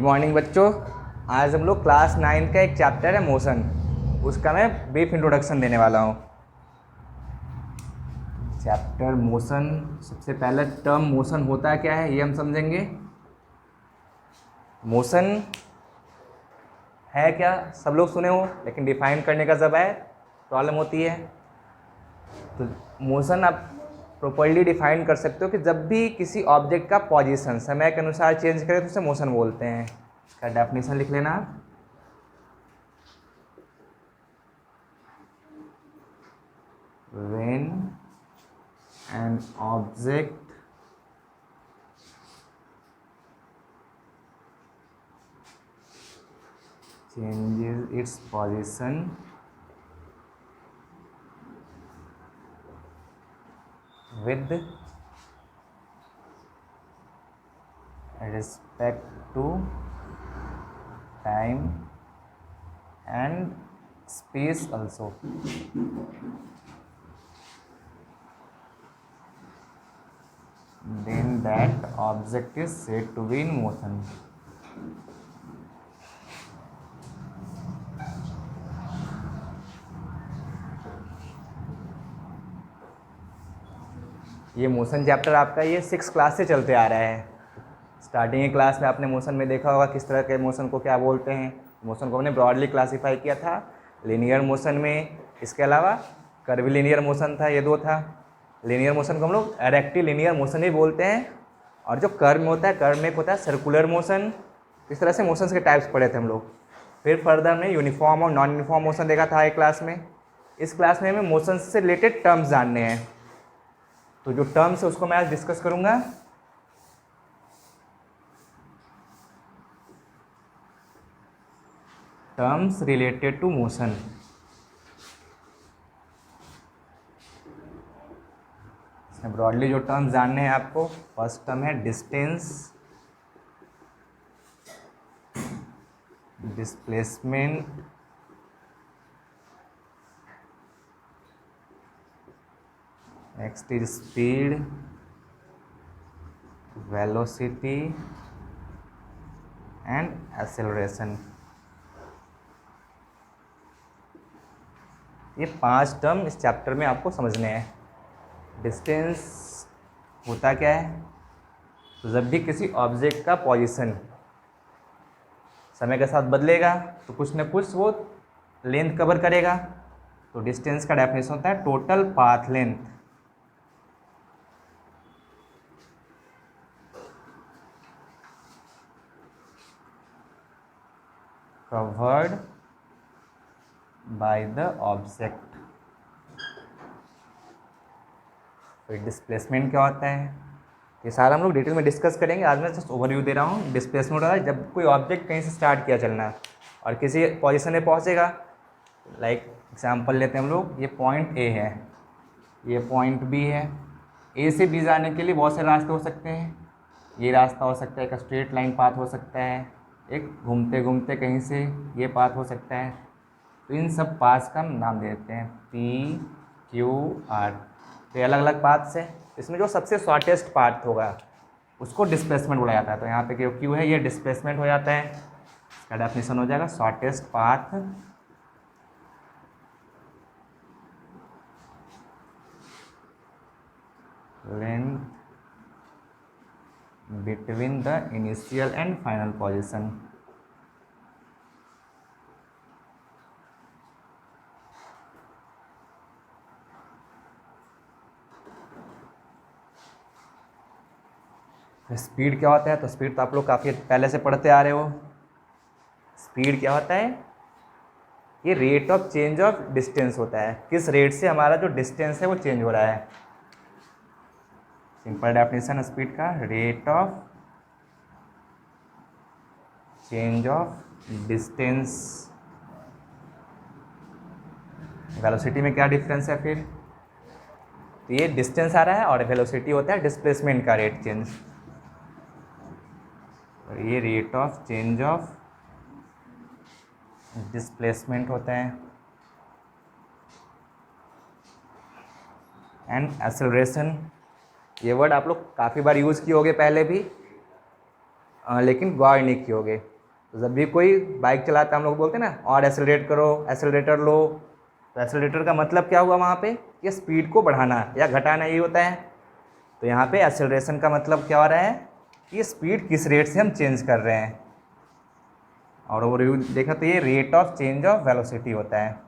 Morning बच्चों। आज हम लोग क्लास 9 का एक चैप्टर है मोशन, उसका मैं ब्रीफ इंट्रोडक्शन देने वाला हूँ। चैप्टर मोशन, सबसे पहले टर्म मोशन होता क्या है ये हम समझेंगे। मोशन है क्या सब लोग सुने हो, लेकिन डिफाइन करने का जब है प्रॉब्लम होती है। तो मोशन आप प्रॉपर्ली डिफाइन कर सकते हो कि जब भी किसी ऑब्जेक्ट का पोजीशन समय के अनुसार चेंज करे तो उसे मोशन बोलते हैं। इसका डेफिनेशन लिख लेना आप। When an object changes its position with respect to time and space also, then that object is said to be in motion. ये मोशन चैप्टर आपका ये 6 क्लास से चलते आ रहा है। स्टार्टिंग की क्लास में आपने मोशन में देखा होगा किस तरह के मोशन को क्या बोलते हैं। मोशन को हमने ब्रॉडली क्लासीफाई किया था लीनियर मोशन में, इसके अलावा कर्विलीनियर मोशन था, ये दो था। लीनियर मोशन को हम लोग रेक्टिलिनियर मोशन ही बोलते हैं, और जो कर्व में होता है, कर्व में एक होता है सर्कुलर मोशन। इस तरह से मोशंस के टाइप्स पढ़े थे हम लोग। फिर फर्दर हमने यूनिफॉर्म और नॉन यूनिफॉर्म मोशन देखा था एक क्लास में। इस क्लास में हमें मोशन से रिलेटेड टर्म्स जानने हैं, तो जो टर्म्स है उसको मैं आज डिस्कस करूंगा। Terms related to motion. इसमें ब्रॉडली जो टर्म्स जानने हैं आपको, फर्स्ट टर्म है distance, displacement, next is speed, velocity and acceleration. ये 5 टर्म इस चैप्टर में आपको समझने हैं। डिस्टेंस होता क्या है, तो जब भी किसी ऑब्जेक्ट का पोजीशन समय के साथ बदलेगा तो कुछ न कुछ वो लेंथ कवर करेगा। तो डिस्टेंस का डेफिनेशन होता है total path length. Covered by the object. फिर डिस्प्लेसमेंट क्या होता है, ये सारा हम लोग डिटेल में डिस्कस करेंगे। आज मैं जस्ट ओवरव्यू दे रहा हूँ। डिस्प्लेसमेंट होता है जब कोई ऑब्जेक्ट कहीं से स्टार्ट किया चलना और किसी पोजीशन में पहुँचेगा। लाइक एग्जांपल लेते हैं हम लोग, ये पॉइंट ए है, ये पॉइंट बी है। ए से बी जाने के लिए बहुत से रास्ते हो सकते हैं। ये रास्ता हो सकता है, एक स्ट्रेट लाइन पाथ हो सकता है, एक घूमते घूमते कहीं से ये पाथ हो सकता है। तो इन सब पाथ्स का हम नाम दे देते हैं पी क्यू आर। तो ये अलग अलग पाथ्स है। इसमें जो सबसे शॉर्टेस्ट पाथ होगा उसको डिस्प्लेसमेंट बोला जाता है। तो यहाँ पे जो क्यू है ये डिस्प्लेसमेंट हो जाता है। इसका डेफिनेशन हो जाएगा shortest path length between the initial and final position. Speed क्या होता है, तो स्पीड तो आप लोग काफ़ी पहले से पढ़ते आ रहे हो। स्पीड क्या होता है, ये rate of change of distance होता है, किस रेट से हमारा जो डिस्टेंस है वो चेंज हो रहा है। सिंपल डेफिनेशन स्पीड का, rate of change of distance. Velocity में क्या डिफरेंस है फिर, तो ये डिस्टेंस आ रहा है और वेलोसिटी होता है डिस्प्लेसमेंट का रेट चेंज। ये rate of change of displacement होता है। एंड एक्सेलरेशन, ये वर्ड आप लोग काफ़ी बार यूज़ किए होगे पहले भी, लेकिन गौर नहीं किए होगे। तो जब भी कोई बाइक चलाता है हम लोग बोलते हैं ना और एक्सेलरेट करो, एक्सेलरेटर लो, तो एक्सेलरेटर का मतलब क्या हुआ वहाँ पे, ये स्पीड को बढ़ाना या घटाना ये होता है। तो यहाँ पे एक्सेलरेशन का मतलब क्या हो रहा है, ये स्पीड किस रेट से हम चेंज कर रहे हैं। और वो रिव्यू देखा तो ये rate of change of velocity होता है।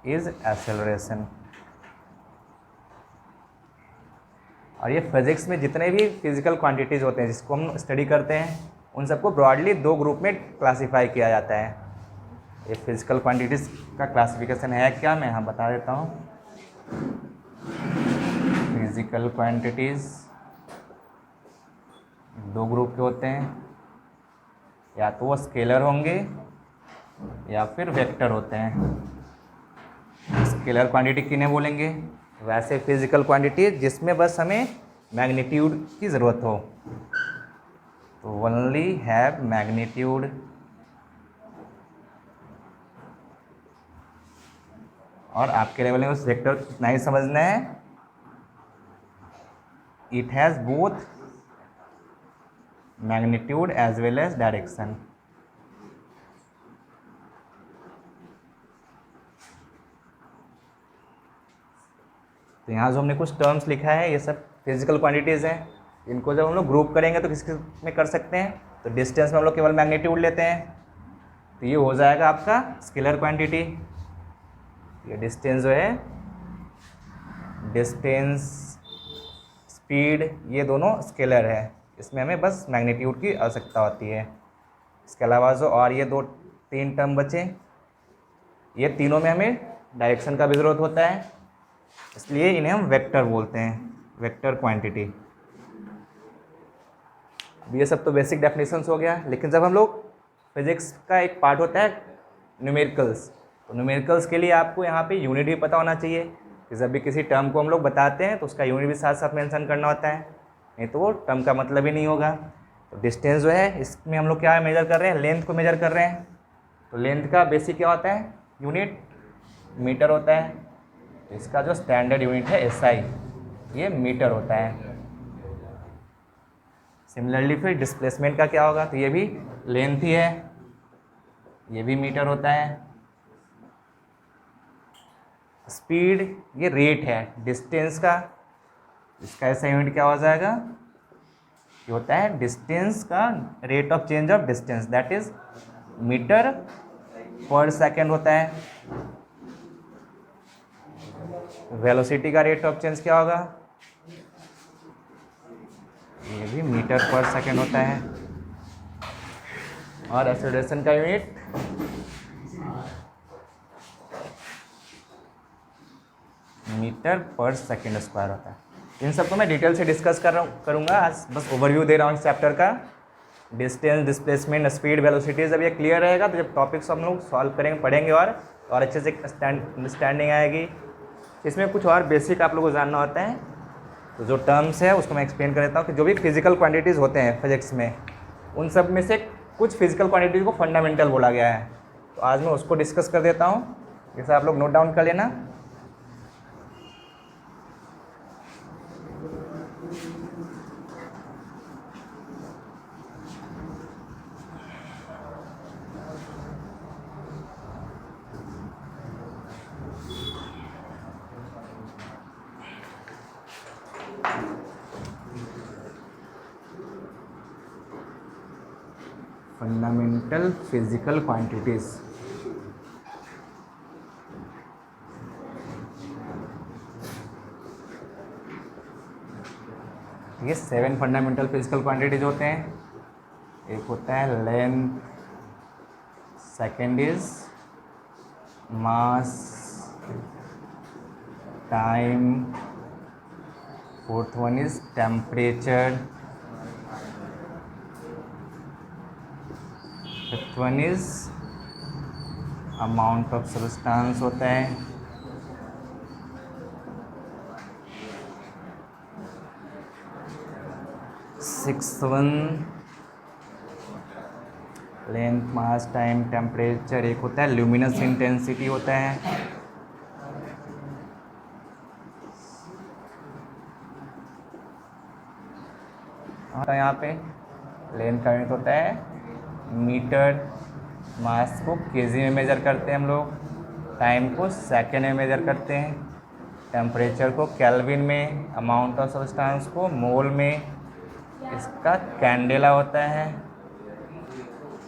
Is acceleration. और ये फिजिक्स में जितने भी फिजिकल क्वांटिटीज़ होते हैं जिसको हम स्टडी करते हैं उन सबको ब्रॉडली दो ग्रुप में क्लासीफाई किया जाता है। ये फिजिकल क्वांटिटीज़ का क्लासिफिकेशन है क्या, मैं यहाँ बता देता हूँ। फिजिकल क्वांटिटीज़ दो ग्रुप के होते हैं, या तो वो स्केलर होंगे या फिर वेक्टर होते हैं। स्केलर क्वांटिटी किन्हें बोलेंगे, वैसे फिजिकल क्वांटिटी जिसमें बस हमें मैग्नीट्यूड की ज़रूरत हो, तो ओनली हैव मैग्नीट्यूड। और आपके लेवल में उस वेक्टर को इतना ही समझना है, it has both magnitude as well as direction. तो यहाँ जो हमने कुछ टर्म्स लिखा है ये सब फिजिकल क्वांटिटीज़ हैं। इनको जब हम लोग ग्रुप करेंगे तो किस में कर सकते हैं, तो डिस्टेंस में हम लोग केवल मैग्नीट्यूड लेते हैं, तो ये हो जाएगा आपका स्केलर क्वांटिटी। ये डिस्टेंस जो है, डिस्टेंस, स्पीड, ये दोनों स्केलर है, इसमें हमें बस मैग्नीट्यूड की आवश्यकता होती है। इसके अलावा जो और ये दो तीन टर्म बचे, ये तीनों में हमें डायरेक्शन का भी ज़रूरत होता है, इसलिए इन्हें हम वेक्टर बोलते हैं, वेक्टर क्वांटिटी। अब ये सब तो बेसिक डेफिनेशंस हो गया, लेकिन जब हम लोग फिजिक्स का एक पार्ट होता है न्यूमेरिकल्स, तो न्यूमेरिकल्स के लिए आपको यहाँ पे यूनिट भी पता होना चाहिए कि जब भी किसी टर्म को हम लोग बताते हैं तो उसका यूनिट भी साथ साथ मेंशन करना होता है, नहीं तो वो टर्म का मतलब ही नहीं होगा। तो डिस्टेंस जो है इसमें हम लोग क्या मेजर कर रहे हैं, लेंथ को मेजर कर रहे हैं। तो लेंथ का बेसिक क्या होता है, यूनिट मीटर होता है। तो इसका जो स्टैंडर्ड यूनिट है SI, ये मीटर होता है। सिमिलरली फिर डिस्प्लेसमेंट का क्या होगा, तो ये भी लेंथ ही है, ये भी मीटर होता है। स्पीड ये रेट है डिस्टेंस का, इसका ऐसा यूनिट क्या हो जाएगा, ये होता है डिस्टेंस का rate of change of distance, that is metre per second होता है। वेलोसिटी का रेट ऑफ चेंज क्या होगा, ये भी मीटर पर सेकेंड होता है। और एक्सेलरेशन का unit metre per second square होता है। इन सबको मैं डिटेल से डिस्कस करूँगा, आज बस ओवरव्यू दे रहा हूँ इस चैप्टर का। डिस्टेंस, डिस्प्लेसमेंट, स्पीड, वेलोसिटी जब ये क्लियर रहेगा तो जब टॉपिक्स हम लोग सॉल्व करेंगे, पढ़ेंगे और अच्छे से अंडरस्टैंडिंग आएगी। इसमें कुछ और बेसिक आप लोगों को जानना होता है, तो जो टर्म्स है उसको मैं एक्सप्लेन कर देता हूँ कि जो भी फिजिकल क्वांटिटीज़ होते हैं फिजिक्स में, उन सब में से कुछ फिजिकल क्वांटिटीज़ को फंडामेंटल बोला गया है। तो आज मैं उसको डिस्कस कर देता हूँ, जैसे आप लोग नोट डाउन कर लेना। फंडामेंटल फिजिकल क्वांटिटीज़, ये 7 फंडामेंटल फिजिकल क्वांटिटीज होते हैं। एक होता है length, second is mass, time, fourth one is temperature, fifth one is amount of substance होता है, सिक्स वन लेंथ, मास, टाइम, टेम्परेचर। एक होता है ल्यूमिनस इंटेंसिटी होता है। तो यहाँ पे लेंथ का यूनिट होता है मीटर, मास को केजी में मेज़र करते हैं हम लोग, टाइम को सेकेंड में मेज़र करते हैं, टेम्परेचर को केल्विन में, अमाउंट ऑफ सब्सटेंस को मोल में, इसका कैंडेला होता है।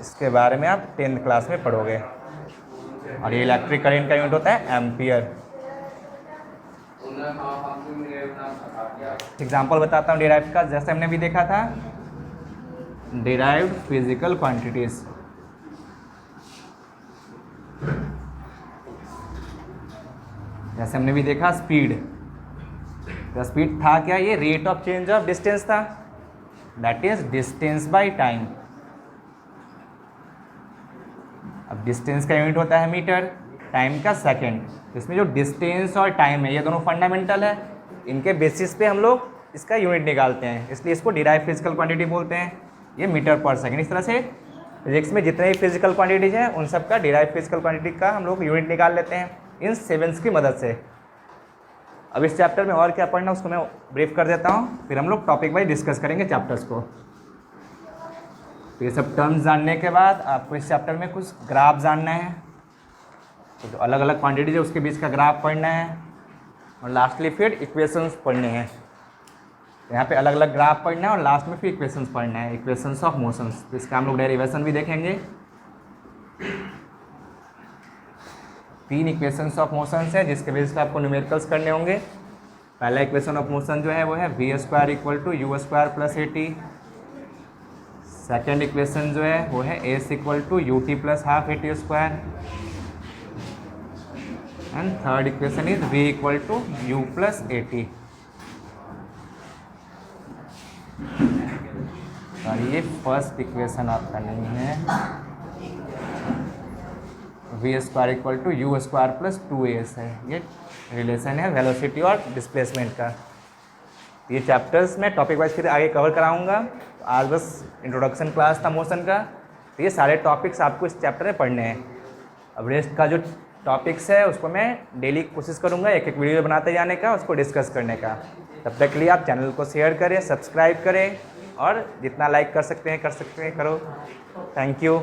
इसके बारे में आप 10th क्लास में पढ़ोगे। और ये इलेक्ट्रिक करंट का यूनिट होता है एम्पियर। एग्जाम्पल बताता हूँ डिराइव का, जैसे हमने भी देखा था डिराइव्ड फिजिकल क्वांटिटीज। जैसे हमने भी देखा स्पीड, तो स्पीड था क्या, ये rate of change of distance था, that is distance by time. अब डिस्टेंस का यूनिट होता है मीटर, टाइम का सेकंड। इसमें जो डिस्टेंस और टाइम है ये दोनों फंडामेंटल है, इनके बेसिस पे हम लोग इसका यूनिट निकालते हैं, इसलिए इसको डिराइव फिजिकल क्वांटिटी बोलते हैं। ये मीटर पर सेकंड। इस तरह से फिजिक्स में जितने भी फिजिकल क्वांटिटीज हैं उन सब का डिराइव फिजिकल क्वांटिटी का हम लोग यूनिट निकाल लेते हैं इन सेवेंस की मदद से। अब इस चैप्टर में और क्या पढ़ना उसको मैं ब्रीफ कर देता हूँ, फिर हम लोग टॉपिक वाइज डिस्कस करेंगे चैप्टर्स को। तो ये सब टर्म्स जानने के बाद आपको इस चैप्टर में कुछ ग्राफ जानना है, तो जो अलग अलग क्वांटिटीज है उसके बीच का ग्राफ पढ़ना है, और लास्टली फिर इक्वेशंस पढ़ने हैं। यहाँ पे अलग अलग ग्राफ पढ़ना है और लास्ट में फिर इक्वेशंस पढ़ना है, इक्वेशंस ऑफ मोशंस। तो इसका हम लोग डेरिवेशन भी देखेंगे। 3 इक्वेशंस ऑफ मोशंस है जिसके बेस पे आपको न्यूमेरिकल्स करने होंगे। पहला इक्वेशन ऑफ मोशन जो है वो है v² = u² + at। Second equation जो है वो है s = ut + ½ at²। And third equation is v = u + at। और ये फर्स्ट इक्वेशन आपका नहीं है, v² = u² + 2as है। ये रिलेशन है वेलोसिटी और डिस्प्लेसमेंट का। ये चैप्टर्स मैं टॉपिक वाइज फिर आगे कवर कराऊंगा। तो आज बस इंट्रोडक्शन क्लास था मोशन का, तो ये सारे टॉपिक्स आपको इस चैप्टर में पढ़ने हैं। अब रेस्ट का जो टॉपिक्स है उसको मैं डेली कोशिश करूंगा एक एक वीडियो बनाते जाने का, उसको डिस्कस करने का। तब तक के लिए आप चैनल को शेयर करें, सब्सक्राइब करें, और जितना लाइक कर सकते हैं करो। Thank you.